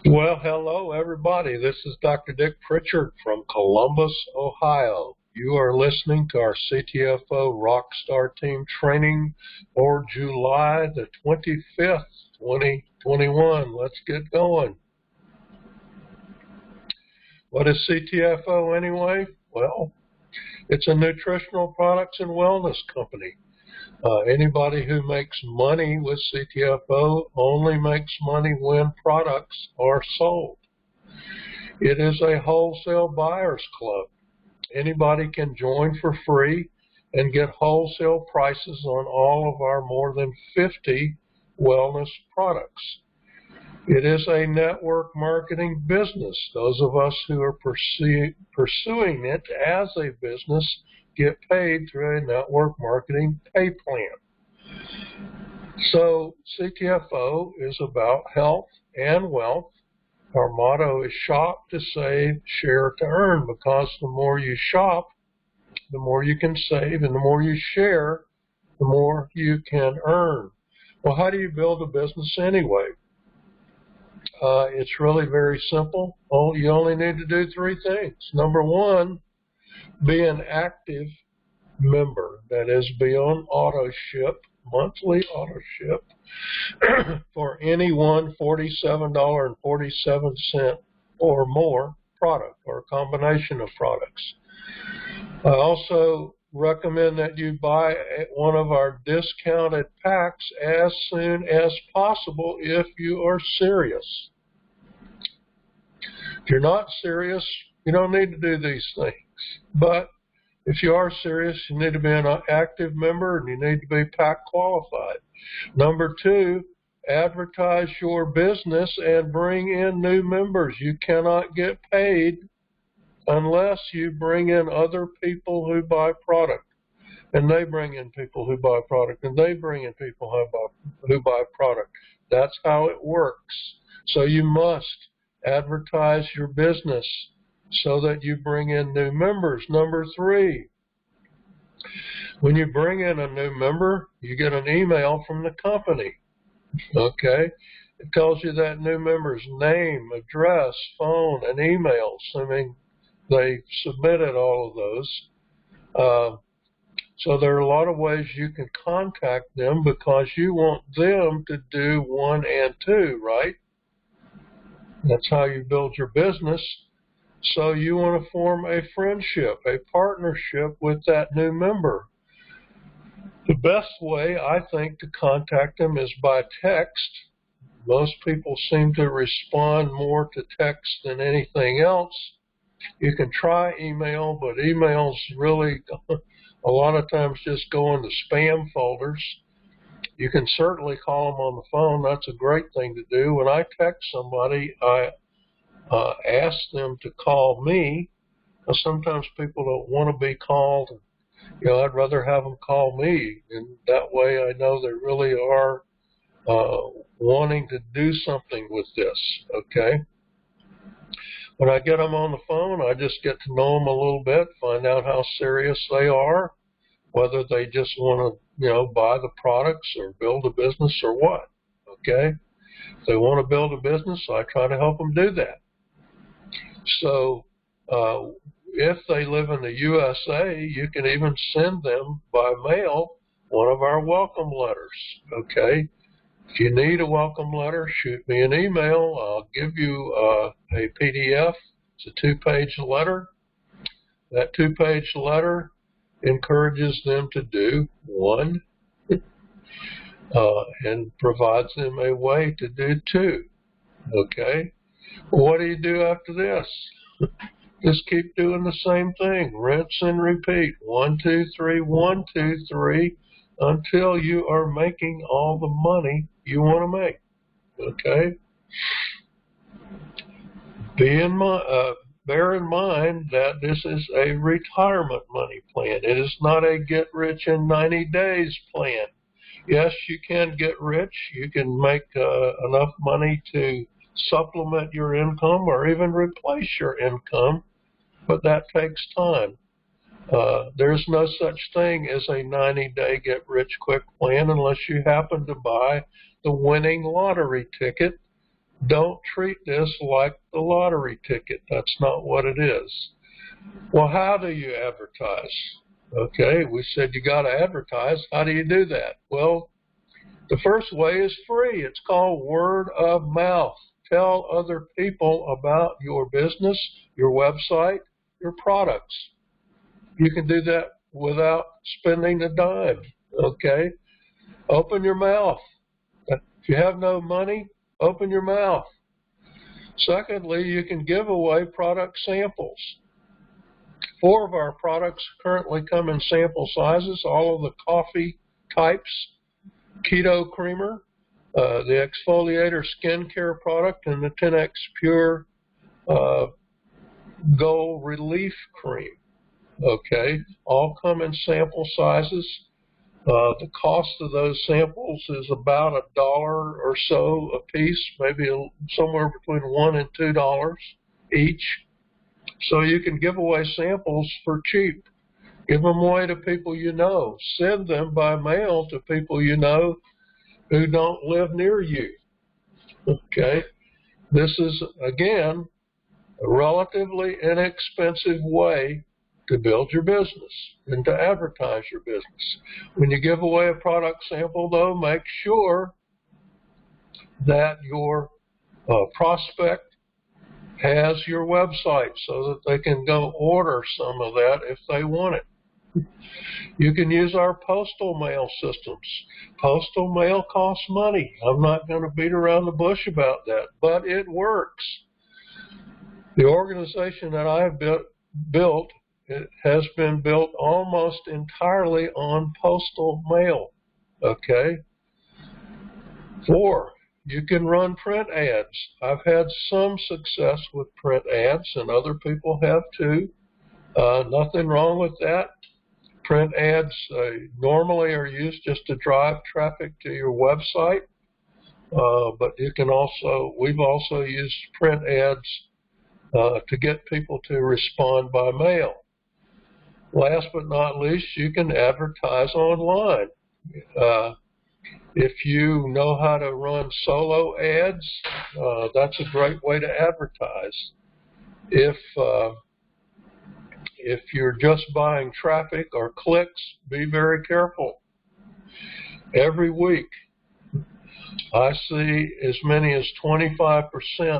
Well, hello, everybody. This is Dr. Dick Pritchard from Columbus, Ohio. You are listening to our CTFO Rockstar Team training for July the 25th, 2021. Let's get going. What is CTFO anyway? Well, it's a nutritional products and wellness company. Anybody who makes money with CTFO only makes money when products are sold. It is a wholesale buyers club. Anybody can join for free and get wholesale prices on all of our more than 50 wellness products. It is a network marketing business. Those of us who are pursuing it as a business get paid through a network marketing pay plan. So CTFO is about health and wealth. Our motto is shop to save, share to earn, because the more you shop, the more you can save, and the more you share, the more you can earn. Well, how do you build a business anyway? It's really very simple. You only need to do three things. Number one, be an active member. That is, be on auto ship, monthly auto ship, for any one $47.47 or more product or a combination of products. I also recommend that you buy one of our discounted packs as soon as possible if you are serious. If you're not serious, you don't need to do these things. But if you are serious, you need to be an active member and you need to be pack qualified. Number two, advertise your business and bring in new members. You cannot get paid unless you bring in other people who buy product, and they bring in people who buy product, and they bring in people who buy product. That's how it works. So you must advertise your business so that you bring in new members. Number three, when you bring in a new member, you get an email from the company. Okay? It tells you that new member's name, address, phone, and email, assuming they submitted all of those. So there are a lot of ways you can contact them because you want them to do one and two, right? That's how you build your business. So you want to form a friendship, a partnership with that new member. The best way, I think, to contact them is by text. Most people seem to respond more to text than anything else. You can try email, but emails really a lot of times just go into spam folders. You can certainly call them on the phone. That's a great thing to do. When I text somebody, I ask them to call me. Sometimes people don't want to be called. I'd rather have them call me, and that way I know they really are wanting to do something with this, okay? When I get them on the phone, I just get to know them a little bit, find out how serious they are, whether they just want to, buy the products or build a business or what, okay? If they want to build a business, I try to help them do that. So if they live in the USA, you can even send them by mail one of our welcome letters, okay? If you need a welcome letter, shoot me an email. I'll give you a PDF. It's a 2-page letter. That 2-page letter encourages them to do one and provides them a way to do two, okay? What do you do after this? Just keep doing the same thing. Rinse and repeat. 1, 2, 3, 1, 2, 3, until you are making all the money you want to make. Okay? Bear in mind that this is a retirement money plan. It is not a get rich in 90 days plan. Yes, you can get rich. You can make enough money to supplement your income or even replace your income, but that takes time. There's no such thing as a 90-day get-rich-quick plan unless you happen to buy the winning lottery ticket Don't treat this like the lottery ticket. That's not what it is. Well, how do you advertise? Okay, we said you got to advertise. How do you do that? Well, the first way is free. It's called word of mouth. Tell other people about your business, your website, your products. You can do that without spending a dime, okay? Open your mouth. If you have no money, open your mouth. Secondly, you can give away product samples. 4 of our products currently come in sample sizes, all of the coffee types, keto creamer, the exfoliator skincare product, and the 10X Pure Gold Relief Cream. Okay, all come in sample sizes. The cost of those samples is about $1 or so a piece, maybe somewhere between $1 and $2 each. So you can give away samples for cheap. Give them away to people you know. Send them by mail to people you know who don't live near you. Okay, this is, again, a relatively inexpensive way to build your business and to advertise your business. When you give away a product sample, though, make sure that your prospect has your website so that they can go order some of that if they want it. You can use our postal mail systems. Postal mail costs money. I'm not going to beat around the bush about that, but it works. The organization that I've built, it has been built almost entirely on postal mail, okay? 4, you can run print ads. I've had some success with print ads, and other people have too. Nothing wrong with that. Print ads normally are used just to drive traffic to your website, but you can also, we've also used print ads to get people to respond by mail. Last but not least, you can advertise online. If you know how to run solo ads, that's a great way to advertise. If you're just buying traffic or clicks, be very careful. Every week, I see as many as 25%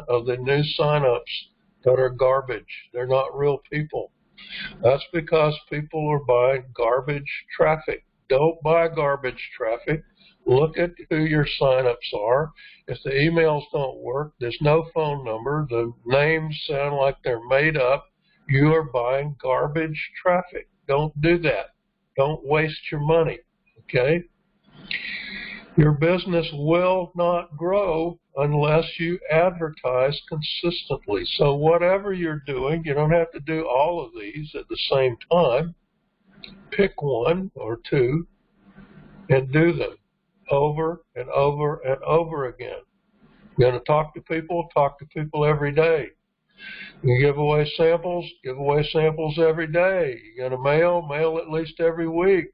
of the new signups that are garbage. They're not real people. That's because people are buying garbage traffic. Don't buy garbage traffic. Look at who your signups are. If the emails don't work, there's no phone number, the names sound like they're made up, you are buying garbage traffic. Don't do that. Don't waste your money, okay? Your business will not grow unless you advertise consistently. So whatever you're doing, you don't have to do all of these at the same time. Pick 1 or 2 and do them over and over and over again. You're going to talk to people every day. You give away samples every day. You're going to mail at least every week.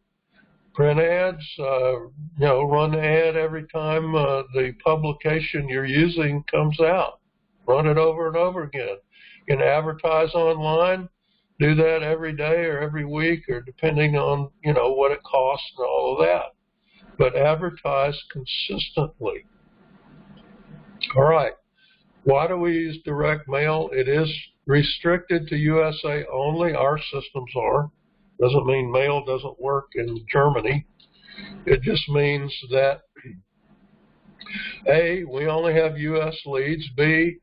Print ads, run the ad every time the publication you're using comes out. Run it over and over again. You can advertise online, do that every day or every week or depending on, what it costs and all of that. But advertise consistently. All right. Why do we use direct mail? It is restricted to USA only. Our systems are. Doesn't mean mail doesn't work in Germany. It just means that, A, we only have U.S. leads. B,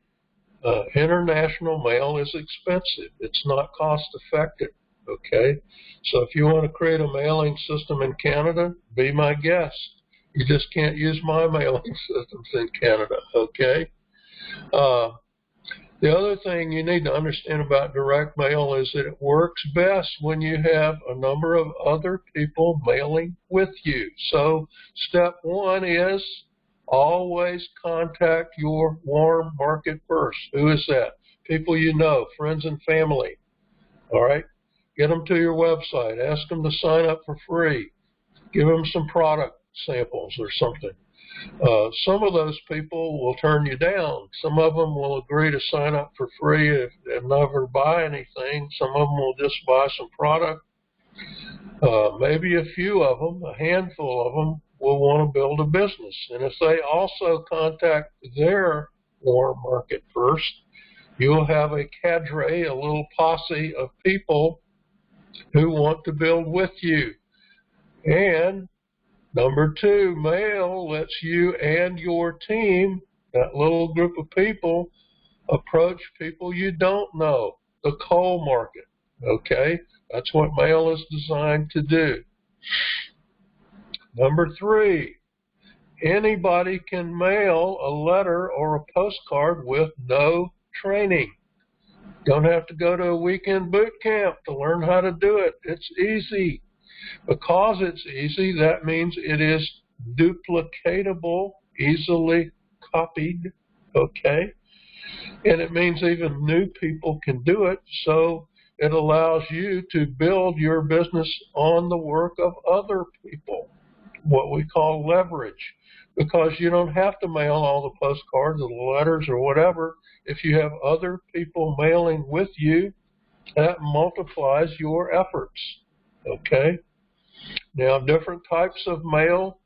international mail is expensive. It's not cost effective, okay? So if you want to create a mailing system in Canada, be my guest. You just can't use my mailing systems in Canada, okay? The other thing you need to understand about direct mail is that it works best when you have a number of other people mailing with you. So step 1 is always contact your warm market first. Who is that? People you know, friends and family. All right? Get them to your website. Ask them to sign up for free. Give them some product samples or something. Some of those people will turn you down. Some of them will agree to sign up for free and never buy anything. Some of them will just buy some product. Maybe a few of them, a handful of them, will want to build a business. And if they also contact their warm market first, you'll have a cadre, a little posse of people who want to build with you. And number two, mail lets you and your team, that little group of people, approach people you don't know, the cold market, okay? That's what mail is designed to do. Number three, anybody can mail a letter or a postcard with no training. Don't have to go to a weekend boot camp to learn how to do it. It's easy. Because it's easy, that means it is duplicatable, easily copied, okay? And it means even new people can do it, so it allows you to build your business on the work of other people, what we call leverage, because you don't have to mail all the postcards or the letters or whatever. If you have other people mailing with you, that multiplies your efforts, okay? Now, different types of mail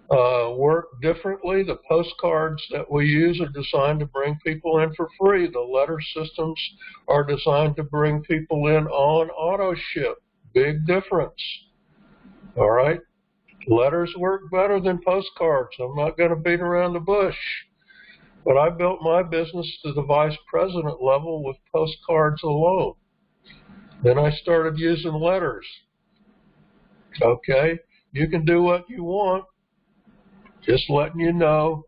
work differently. The postcards that we use are designed to bring people in for free. The letter systems are designed to bring people in on auto ship. Big difference. All right? Letters work better than postcards. I'm not going to beat around the bush. But I built my business to the vice president level with postcards alone. Then I started using letters. Okay? You can do what you want. Just letting you know,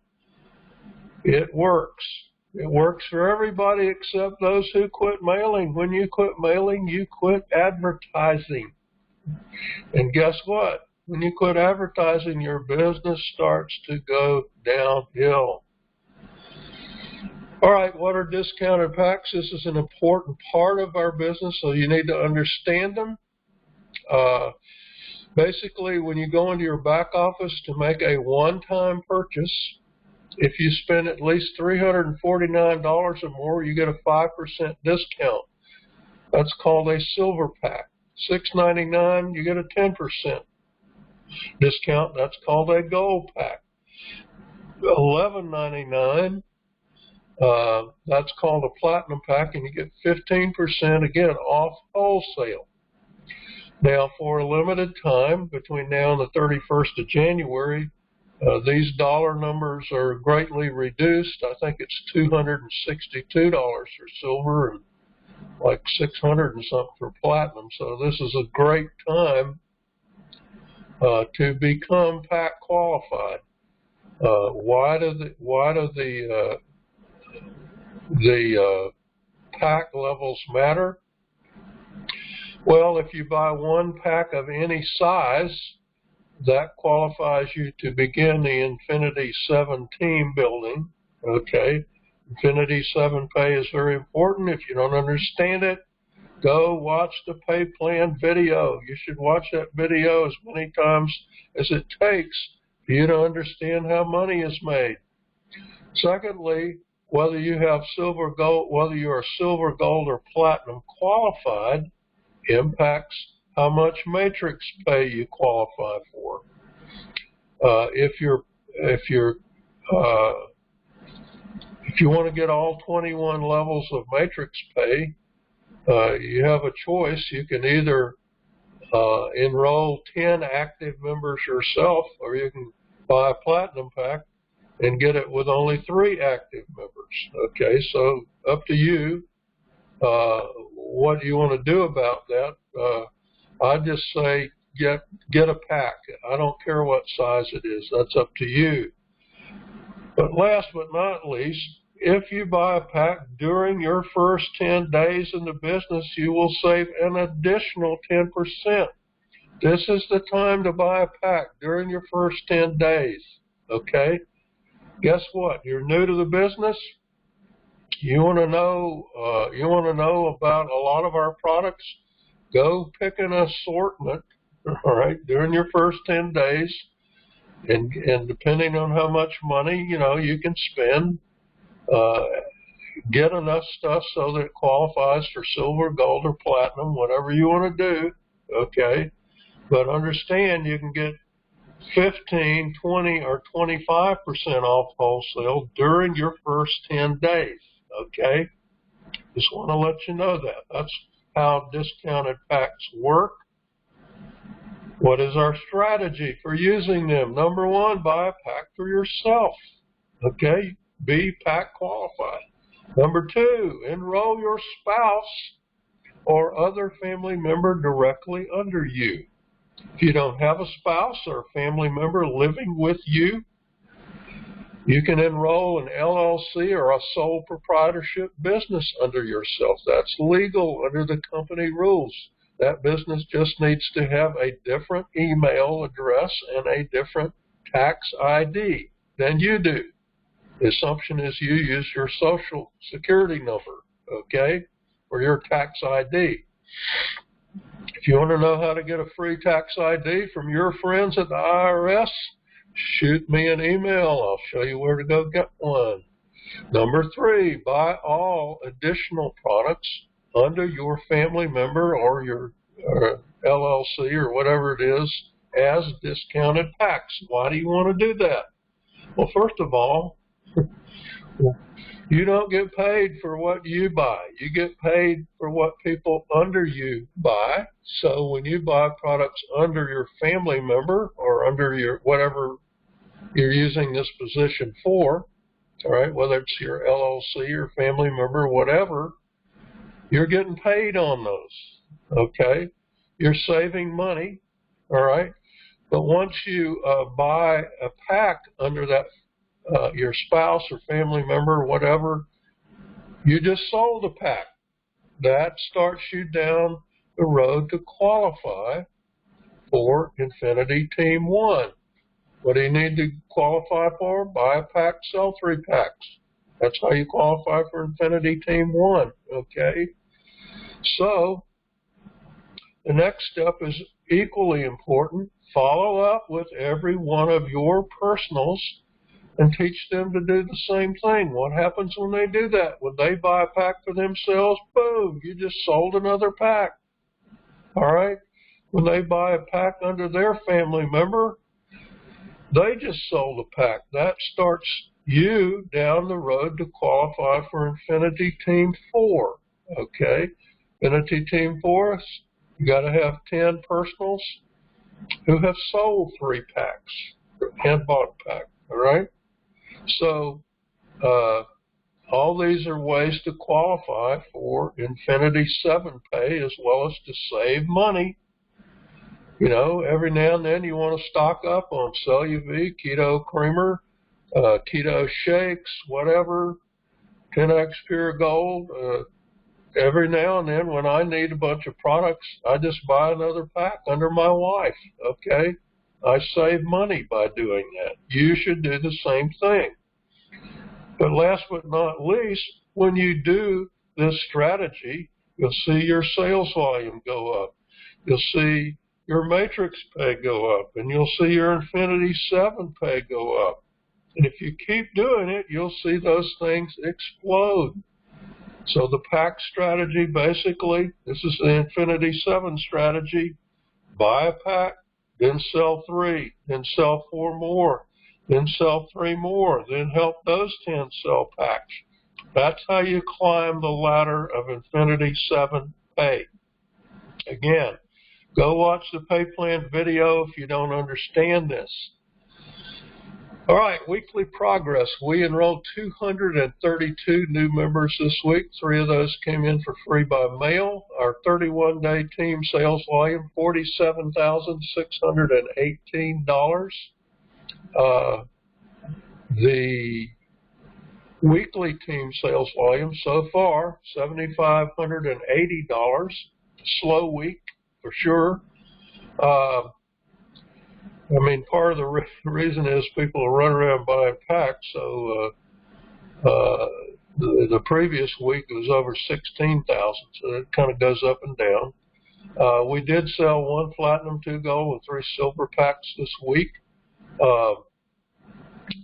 it works. It works for everybody except those who quit mailing. When you quit mailing, you quit advertising. And guess what? When you quit advertising, your business starts to go downhill. All right, what are discounted packs? This is an important part of our business, so you need to understand them. Basically, when you go into your back office to make a one-time purchase, if you spend at least $349 or more, you get a 5% discount. That's called a silver pack. $6.99, you get a 10% discount. That's called a gold pack. $11.99, that's called a platinum pack, and you get 15% again off wholesale. Now, for a limited time, between now and the 31st of January, these dollar numbers are greatly reduced. I think it's $262 for silver and like $600 and something for platinum. So this is a great time to become pack qualified. Why do the pack levels matter? Well, if you buy one pack of any size, that qualifies you to begin the Infinity 7 team building, okay? Infinity 7 pay is very important. If you don't understand it, go watch the pay plan video. You should watch that video as many times as it takes for you to understand how money is made. Secondly, whether you have silver, gold, whether you are silver, gold, or platinum qualified, impacts how much matrix pay you qualify for. If you want to get all 21 levels of matrix pay, you have a choice. You can either enroll 10 active members yourself, or you can buy a platinum pack and get it with only 3 active members. Okay, so up to you. What you want to do about that? I just say get a pack. I don't care what size it is. That's up to you. But last but not least, if you buy a pack during your first 10 days in the business, you will save an additional 10%. This is the time to buy a pack during your first 10 days. Okay? Guess what? You're new to the business. You want to know about a lot of our products? Go pick an assortment, all right, during your first 10 days. And depending on how much money, you can spend, get enough stuff so that it qualifies for silver, gold, or platinum, whatever you want to do, okay? But understand you can get 15, 20, or 25% off wholesale during your first 10 days, okay? Just want to let you know that. That's how discounted packs work. What is our strategy for using them? Number one, buy a pack for yourself, okay? Be pack qualified. Number two, enroll your spouse or other family member directly under you. If you don't have a spouse or a family member living with you, you can enroll an LLC or a sole proprietorship business under yourself. That's legal under the company rules. That business just needs to have a different email address and a different tax ID than you do. The assumption is you use your social security number, okay, or your tax ID. If you want to know how to get a free tax ID from your friends at the IRS, shoot me an email. I'll show you where to go get one. Number three, buy all additional products under your family member or your LLC or whatever it is as discounted packs. Why do you want to do that? Well, first of all, you don't get paid for what you buy. You get paid for what people under you buy. So when you buy products under your family member or under your whatever you're using this position for, all right, whether it's your LLC or family member, whatever, you're getting paid on those, okay? You're saving money, all right? But once you buy a pack under that your spouse or family member or whatever, you just sold a pack. That starts you down the road to qualify for Infinity Team 1. What do you need to qualify for? Buy a pack, sell 3 packs. That's how you qualify for Infinity Team 1, okay? So the next step is equally important. Follow up with every one of your personals and teach them to do the same thing. What happens when they do that? When they buy a pack for themselves, boom, you just sold another pack. All right? When they buy a pack under their family member, they just sold a pack. That starts you down the road to qualify for Infinity Team 4. Okay? Infinity Team 4, you got to have 10 personals who have sold 3 packs and bought a pack. All right? So all these are ways to qualify for Infinity 7 pay as well as to save money. You know, every now and then you want to stock up on CelluV, Keto Creamer, Keto Shakes, whatever, 10X Pure Gold. Every now and then when I need a bunch of products, I just buy another pack under my wife, okay? I save money by doing that. You should do the same thing. But last but not least, when you do this strategy, you'll see your sales volume go up. You'll see your matrix pay go up, and you'll see your Infinity 7 pay go up. And if you keep doing it, you'll see those things explode. So the pack strategy, basically, this is the Infinity 7 strategy. Buy a pack, then sell 3, then sell 4 more, then sell 3 more, then help those 10 sell packs. That's how you climb the ladder of Infinity 7 pay. Again, go watch the pay plan video if you don't understand this. All right, weekly progress. We enrolled 232 new members this week. 3 of those came in for free by mail. Our 31-day team sales volume, $47,618. The weekly team sales volume so far, $7,580. Slow week for sure. I mean, part of the reason is people are running around buying packs. So the previous week it was over 16,000. So it kind of goes up and down. We did sell 1 platinum, 2 gold, and 3 silver packs this week.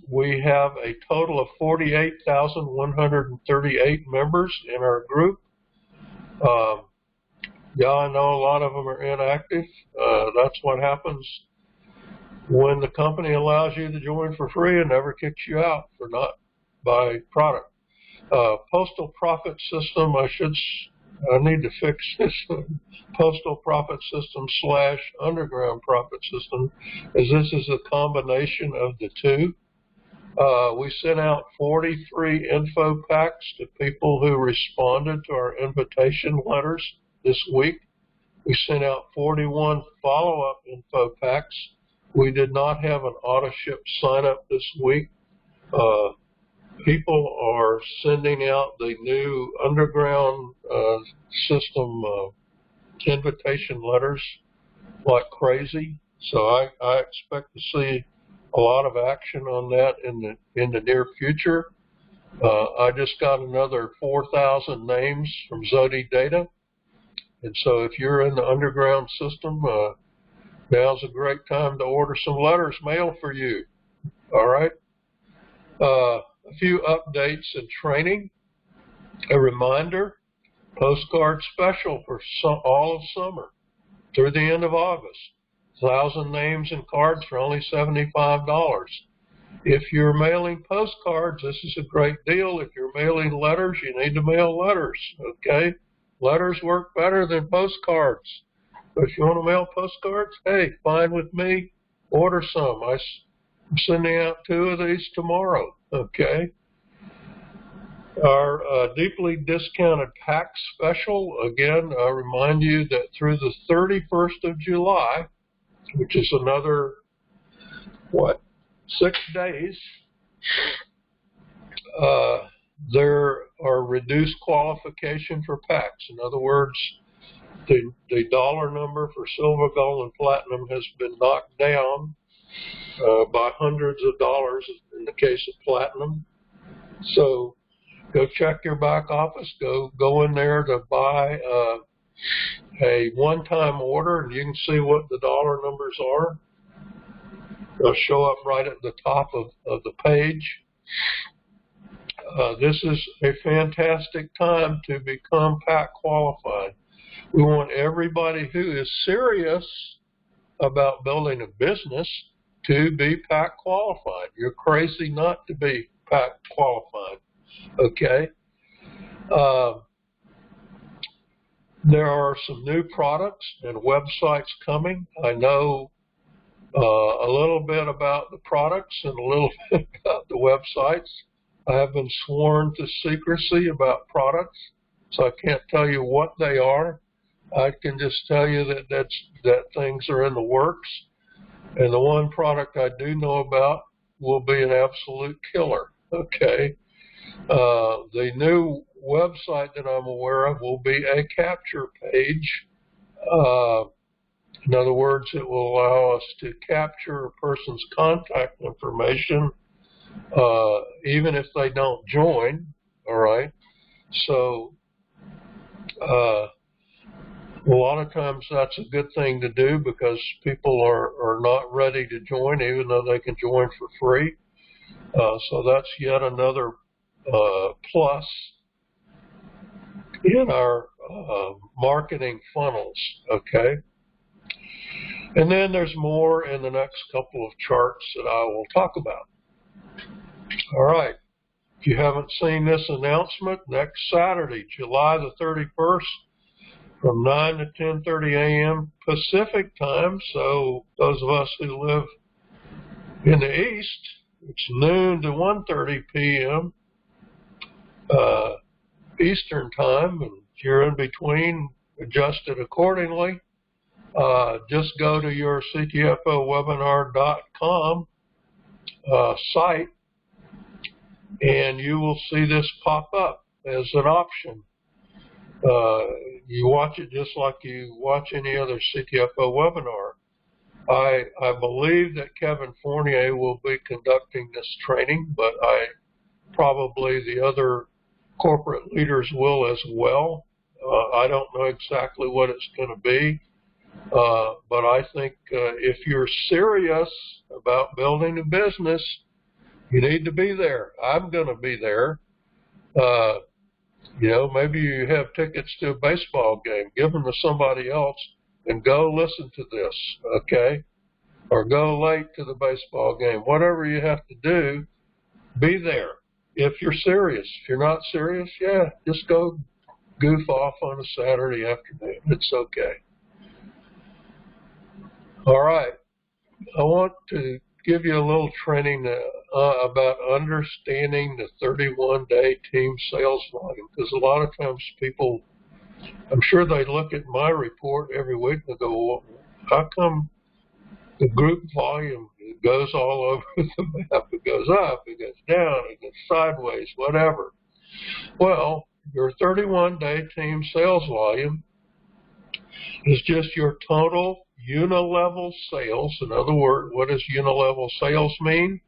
We have a total of 48,138 members in our group. Yeah, I know a lot of them are inactive. That's what happens when the company allows you to join for free and never kicks you out for not buy product. Postal profit system, I need to fix this. Postal profit system / underground profit system, as this is a combination of the two. We sent out 43 info packs to people who responded to our invitation letters this week. We sent out 41 follow-up info packs. We did not have an auto-ship sign-up this week. People are sending out the new underground system invitation letters like crazy. So I expect to see a lot of action on that in the near future. I just got another 4,000 names from Zodi Data. And so if you're in the underground system, now's a great time to order some letters mailed for you. All right. A few updates and training. A reminder, postcard special for all of summer through the end of August. 1,000 names and cards for only $75. If you're mailing postcards, this is a great deal. If you're mailing letters, you need to mail letters, okay? Letters work better than postcards. But if you want to mail postcards, hey, fine with me. Order some. I'm sending out 2 of these tomorrow, okay? Our deeply discounted pack special, again, I remind you that through the 31st of July, which is another, 6 days, there are reduced qualification for packs. In other words, the dollar number for silver, gold, and platinum has been knocked down by hundreds of dollars in the case of platinum. So go check your back office. Go in there to buy a one-time order, and you can see what the dollar numbers are. They'll show up right at the top of the page. This is a fantastic time to become PAC qualified. We want everybody who is serious about building a business to be PAC qualified. You're crazy not to be PAC qualified, okay? There are some new products and websites coming. I know a little bit about the products and a little bit about the websites. I have been sworn to secrecy about products, so I can't tell you what they are. I can just tell you that things are in the works. And the one product I do know about will be an absolute killer, okay? The new website that I'm aware of will be a capture page. In other words, it will allow us to capture a person's contact information even if they don't join, all right? So a lot of times that's a good thing to do because people are not ready to join even though they can join for free. So that's yet another plus in our marketing funnels, okay? And then there's more in the next couple of charts that I will talk about. All right. If you haven't seen this announcement, next Saturday, July the 31st, from 9 to 10:30 a.m. Pacific time, so those of us who live in the East, it's noon to 1:30 p.m. Eastern time, and if you're in between, adjust it accordingly. Just go to your CTFOwebinar.com site, and you will see this pop up as an option. You watch it just like you watch any other CTFO webinar. I believe that Kevin Fournier will be conducting this training, but probably the other corporate leaders will as well. I don't know exactly what it's going to be. But I think if you're serious about building a business, you need to be there. I'm going to be there. Maybe you have tickets to a baseball game. Give them to somebody else and go listen to this, okay? Or go late to the baseball game. Whatever you have to do, be there if you're serious. If you're not serious, yeah, just go goof off on a Saturday afternoon. It's okay. All right. I want to give you a little training about understanding the 31-day team sales volume, because a lot of times people, I'm sure they look at my report every week and go, well, how come the group volume goes all over the map? It goes up, it goes down, it goes sideways, whatever. Well, your 31-day team sales volume is just your total unilevel sales. In other words, what does unilevel sales mean?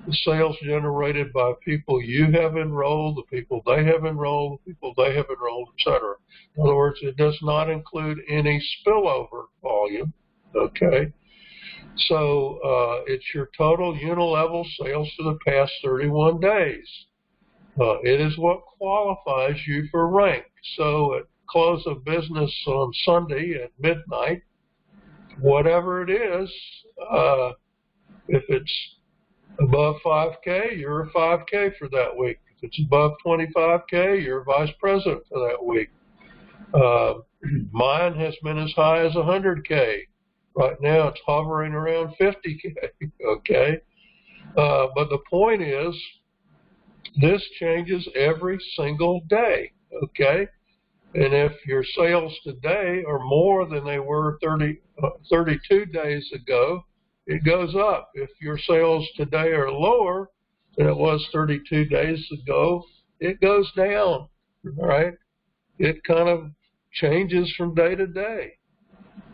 The sales generated by people you have enrolled, the people they have enrolled, the people they have enrolled, etc. In other words, it does not include any spillover volume, okay? So it's your total unilevel sales for the past 31 days. It is what qualifies you for rank. So at close of business on Sunday at midnight, whatever it is, if it's above 5K, you're a 5K for that week. If it's above 25K, you're vice president for that week. Mine has been as high as 100K. Right now it's hovering around 50K, okay? But the point is, this changes every single day, okay? And if your sales today are more than they were 32 days ago, it goes up. If your sales today are lower than it was 32 days ago, it goes down, right? It kind of changes from day to day.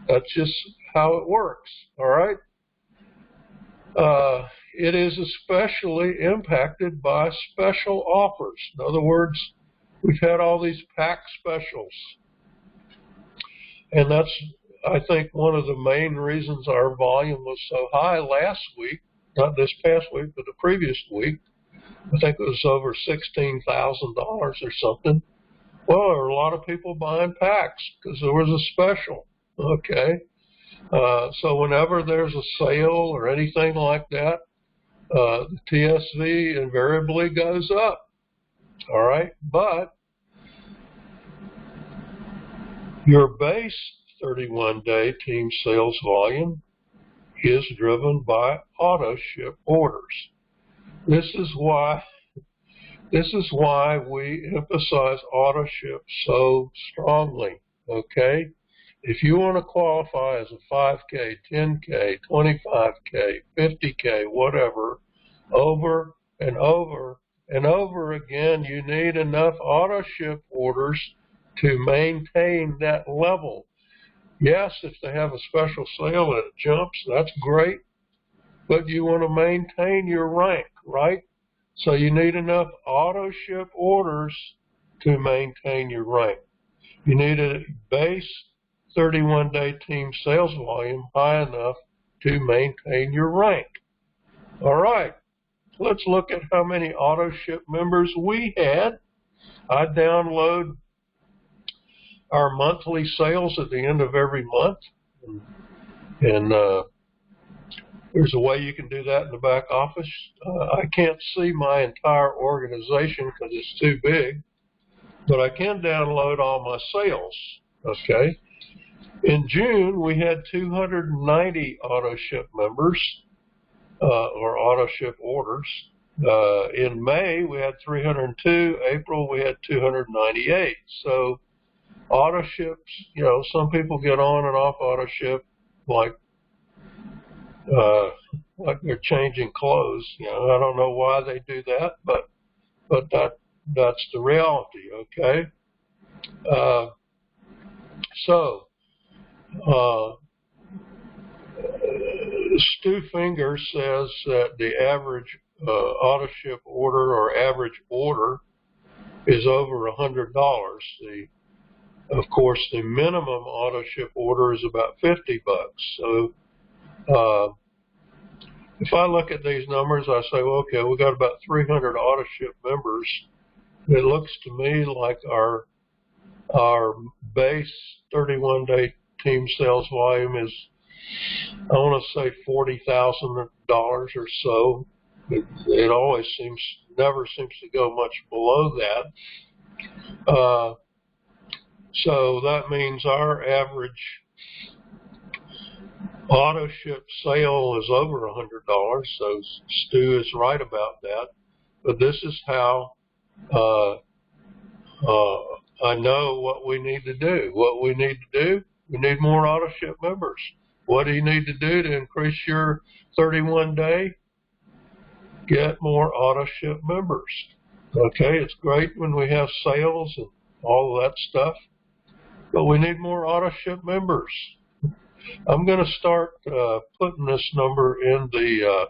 That's just how it works, all right? It is especially impacted by special offers. In other words, we've had all these pack specials. And that's, I think, one of the main reasons our volume was so high last week, not this past week, but the previous week. I think it was over $16,000 or something. Well, there were a lot of people buying packs because there was a special, okay? So whenever there's a sale or anything like that, the TSV invariably goes up, all right? But your base 31-day team sales volume is driven by auto ship orders. This is why we emphasize auto ship so strongly, okay? If you want to qualify as a 5K, 10K, 25K, 50K, whatever, over and over and over again, you need enough auto ship orders to maintain that level. Yes, if they have a special sale and it jumps, that's great, but you want to maintain your rank, right? So you need enough auto ship orders to maintain your rank. You need a base 31-day team sales volume high enough to maintain your rank. All right, let's look at how many auto ship members we had. I download our monthly sales at the end of every month, and there's a way you can do that in the back office. I can't see my entire organization because it's too big, but I can download all my sales, okay? In June, we had 290 auto ship members, or auto ship orders. In May, we had 302. April, we had 298. So auto ships, some people get on and off auto ship like they're changing clothes. I don't know why they do that, but that's the reality, okay? Stu Finger says that the average auto ship order or average order is over $100. Of course, the minimum auto ship order is about $50. So if I look at these numbers, I say, well, okay, we got about 300 auto ship members. It looks to me like our base 31-day team sales volume is, I want to say $40,000 or so. It always never seems to go much below that. So that means our average auto ship sale is over $100. So Stu is right about that. But this is how I know what we need to do. What we need to do, we need more auto ship members. What do you need to do to increase your 31-day? Get more auto ship members. Okay, it's great when we have sales and all of that stuff, but we need more auto ship members. I'm going to start putting this number in the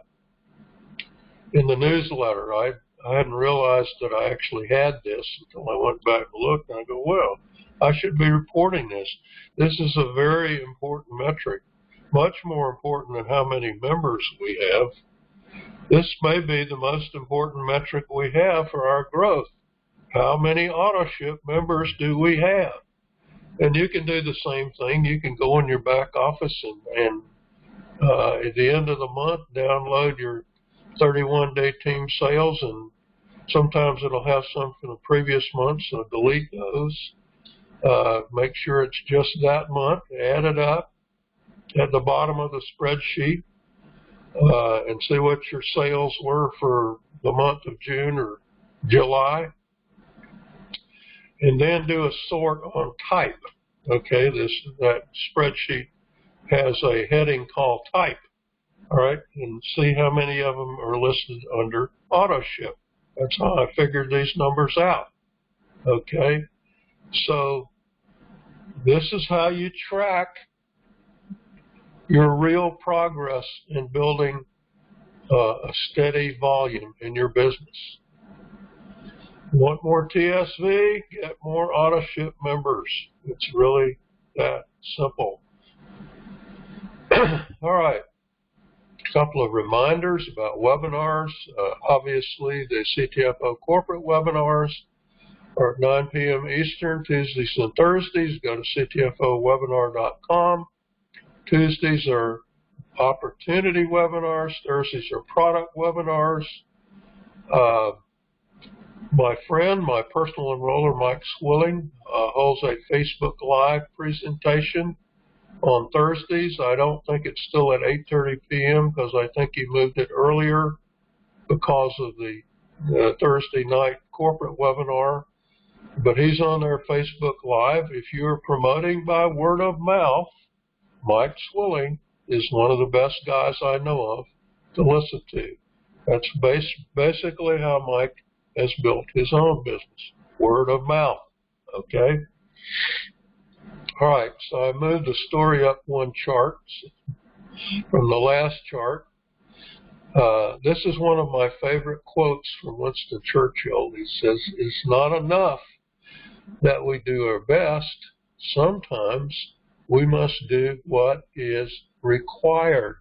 newsletter. I hadn't realized that I actually had this until I went back and looked, and I go, well, I should be reporting this. This is a very important metric, much more important than how many members we have. This may be the most important metric we have for our growth. How many auto ship members do we have? And you can do the same thing. You can go in your back office and at the end of the month, download your 31-day team sales, and sometimes it'll have some from the previous month, so delete those. Make sure it's just that month. Add it up at the bottom of the spreadsheet and see what your sales were for the month of June or July. And then do a sort on type. Okay, that spreadsheet has a heading called type. All right, and see how many of them are listed under auto ship. That's how I figured these numbers out. Okay, so this is how you track your real progress in building a steady volume in your business. Want more TSV? Get more auto ship members. It's really that simple. All right. A couple of reminders about webinars. Obviously, the CTFO corporate webinars are at 9 p.m. Eastern, Tuesdays and Thursdays. Go to ctfowebinar.com. Tuesdays are opportunity webinars. Thursdays are product webinars. My friend, my personal enroller, Mike Swilling, holds a Facebook Live presentation on Thursdays. I don't think it's still at 8:30 p.m. because I think he moved it earlier because of the Thursday night corporate webinar. But he's on their Facebook Live. If you're promoting by word of mouth, Mike Swilling is one of the best guys I know of to listen to. That's basically how Mike has built his own business, word of mouth, okay? All right, so I moved the story up one chart from the last chart. This is one of my favorite quotes from Winston Churchill. He says, "It's not enough that we do our best. Sometimes we must do what is required."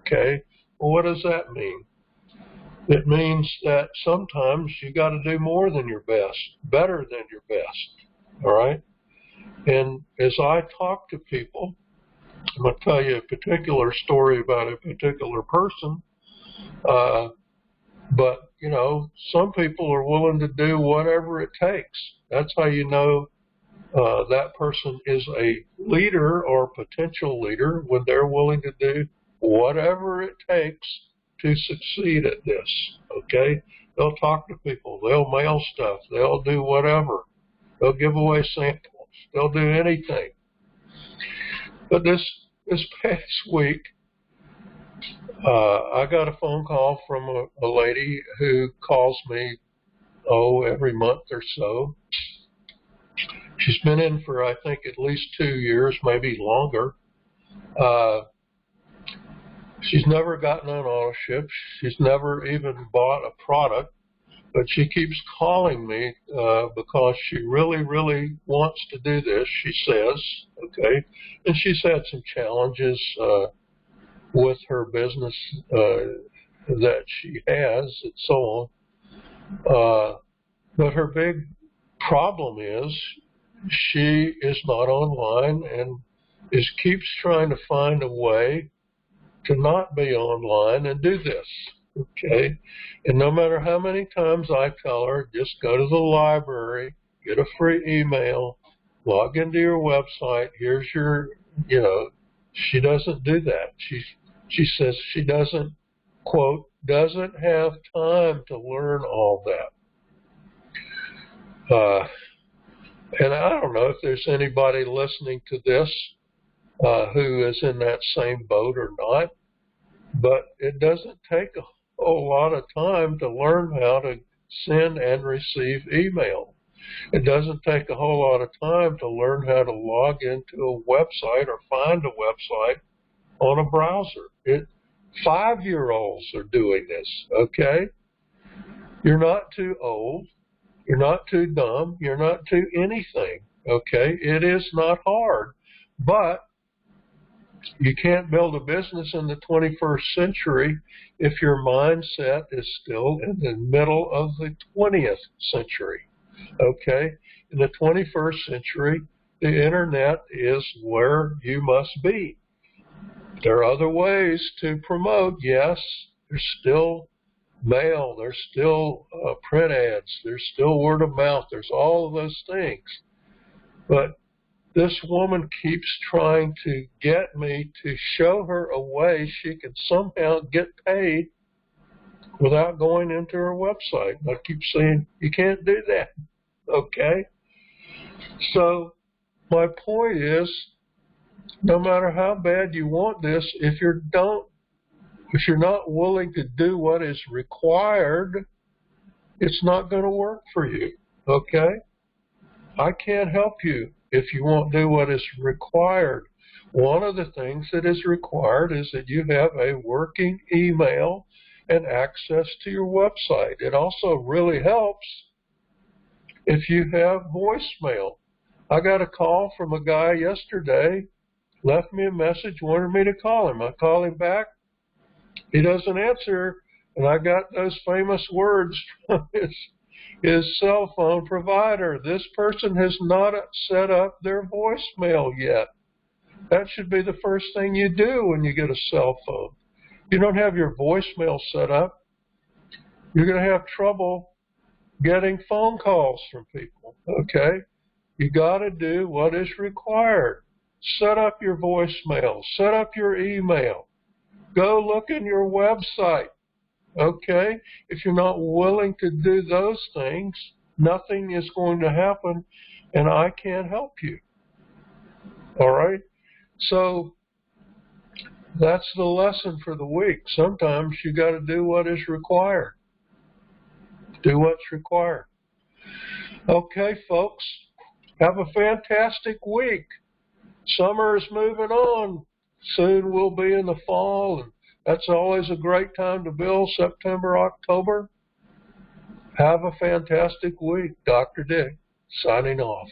Okay, well, what does that mean? It means that sometimes you got to do more than your best, better than your best, all right? And as I talk to people, I'm going to tell you a particular story about a particular person, but, you know, some people are willing to do whatever it takes. That's how you know that person is a leader or potential leader, when they're willing to do whatever it takes to succeed at this, okay? They'll talk to people. They'll mail stuff. They'll do whatever. They'll give away samples. They'll do anything. But this past week, I got a phone call from a lady who calls me, every month or so. She's been in for, I think, at least 2 years, maybe longer. She's never gotten on auto ship. She's never even bought a product, but she keeps calling me because she really, really wants to do this, she says, okay? And she's had some challenges with her business that she has and so on. But her big problem is she is not online and keeps trying to find a way to not be online and do this, okay? And no matter how many times I tell her, just go to the library, get a free email, log into your website, here's your, she doesn't do that. She says she doesn't, quote, doesn't have time to learn all that. And I don't know if there's anybody listening to this who is in that same boat or not, but it doesn't take a whole lot of time to learn how to send and receive email. It doesn't take a whole lot of time to learn how to log into a website or find a website on a browser. 5-year-olds are doing this, okay? You're not too old. You're not too dumb. You're not too anything, okay? It is not hard, but you can't build a business in the 21st century if your mindset is still in the middle of the 20th century, okay? In the 21st century, the internet is where you must be. There are other ways to promote, yes. There's still mail, there's still print ads, there's still word of mouth, there's all of those things. But this woman keeps trying to get me to show her a way she can somehow get paid without going into her website. I keep saying, you can't do that, okay? So my point is, no matter how bad you want this, if you're not willing to do what is required, it's not going to work for you, okay? I can't help you if you won't do what is required. One of the things that is required is that you have a working email and access to your website. It also really helps if you have voicemail. I got a call from a guy yesterday, left me a message, wanted me to call him. I call him back. He doesn't answer, and I got those famous words from his cell phone provider. This person has not set up their voicemail yet. That should be the first thing you do when you get a cell phone. You don't have your voicemail set up, you're going to have trouble getting phone calls from people, okay? You got to do what is required. Set up your voicemail, set up your email. Go look in your website, okay? If you're not willing to do those things, nothing is going to happen, and I can't help you, all right? So that's the lesson for the week. Sometimes you got to do what is required. Do what's required. Okay, folks, have a fantastic week. Summer is moving on. Soon we'll be in the fall, and that's always a great time to build, September, October. Have a fantastic week. Dr. Dick, signing off.